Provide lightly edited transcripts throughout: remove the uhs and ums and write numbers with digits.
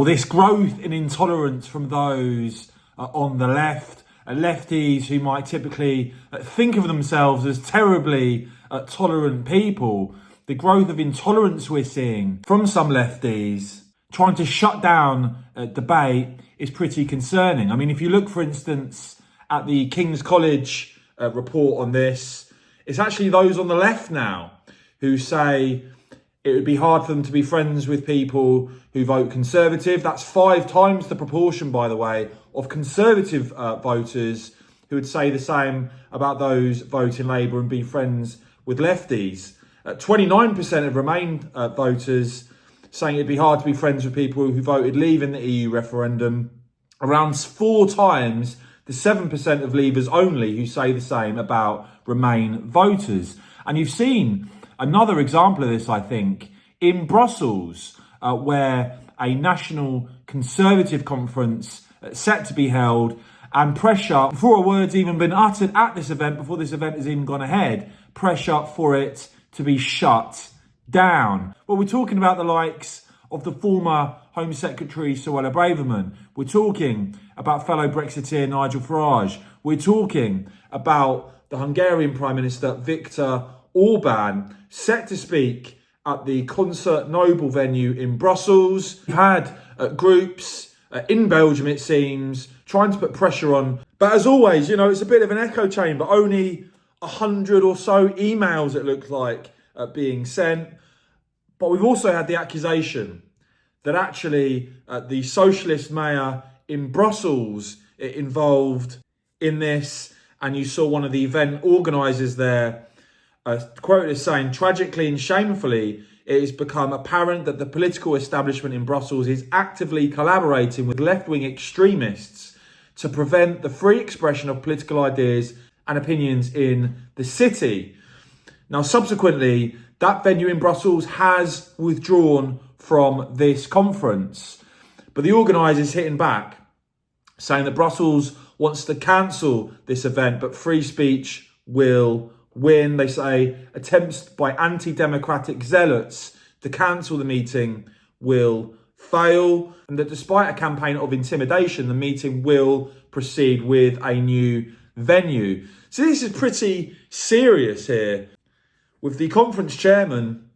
Well, this growth in intolerance from those on the left, lefties who might typically think of themselves as terribly tolerant people, the growth of intolerance we're seeing from some lefties trying to shut down debate is pretty concerning. I mean, if you look, for instance, at the King's College report on this, it's actually those on the left now who say it would be hard for them to be friends with people who vote Conservative. That's 5 times the proportion, by the way, of Conservative voters who would say the same about those voting Labour and be friends with lefties. 29% of Remain voters saying it'd be hard to be friends with people who voted Leave in the EU referendum. Around 4 times the 7% of Leavers only who say the same about Remain voters. And you've seen another example of this, I think, in Brussels, where a national Conservative conference set to be held, and pressure, before a word's even been uttered at this event, before this event has even gone ahead, pressure for it to be shut down. Well, we're talking about the likes of the former Home Secretary Suella Braverman. We're talking about fellow Brexiteer Nigel Farage. We're talking about the Hungarian Prime Minister Viktor Orban, set to speak at the Concert Noble venue in Brussels. We've had groups in Belgium, it seems, trying to put pressure on. But as always, you know, it's a bit of an echo chamber. Only 100 or so emails, it looks like, being sent. But we've also had the accusation that actually the socialist mayor in Brussels involved in this. And you saw one of the event organisers there quoted as saying, "Tragically and shamefully, it has become apparent that the political establishment in Brussels is actively collaborating with left-wing extremists to prevent the free expression of political ideas and opinions in the city." Now, subsequently, that venue in Brussels has withdrawn from this conference. But the organisers hitting back, saying that Brussels wants to cancel this event, but free speech will win. They say attempts by anti-democratic zealots to cancel the meeting will fail, and that despite a campaign of intimidation, the meeting will proceed with a new venue. So this is pretty serious here, with the conference chairman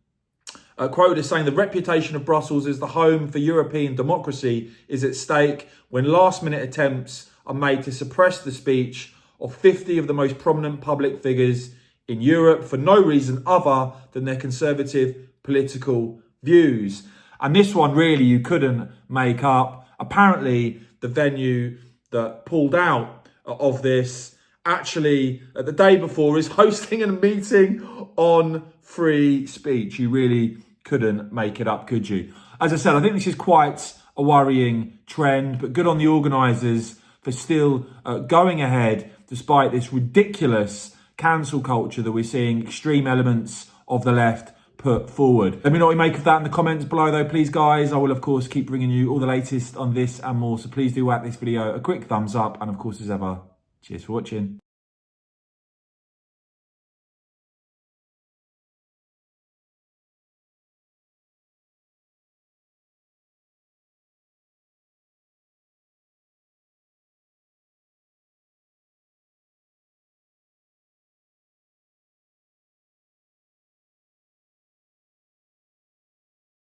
quoted as saying the reputation of Brussels as the home for European democracy is at stake when last-minute attempts are made to suppress the speech of 50 of the most prominent public figures in Europe for no reason other than their conservative political views. And this one really you couldn't make up. Apparently the venue that pulled out of this actually the day before is hosting a meeting on free speech. You really couldn't make it up, could you? As I said, I think this is quite a worrying trend, but good on the organisers for still going ahead despite this ridiculous cancel culture that we're seeing extreme elements of the left put forward. Let me know what you make of that in the comments below though, please guys. I will of course keep bringing you all the latest on this and more, so please do whack this video a quick thumbs up, and of course as ever, cheers for watching.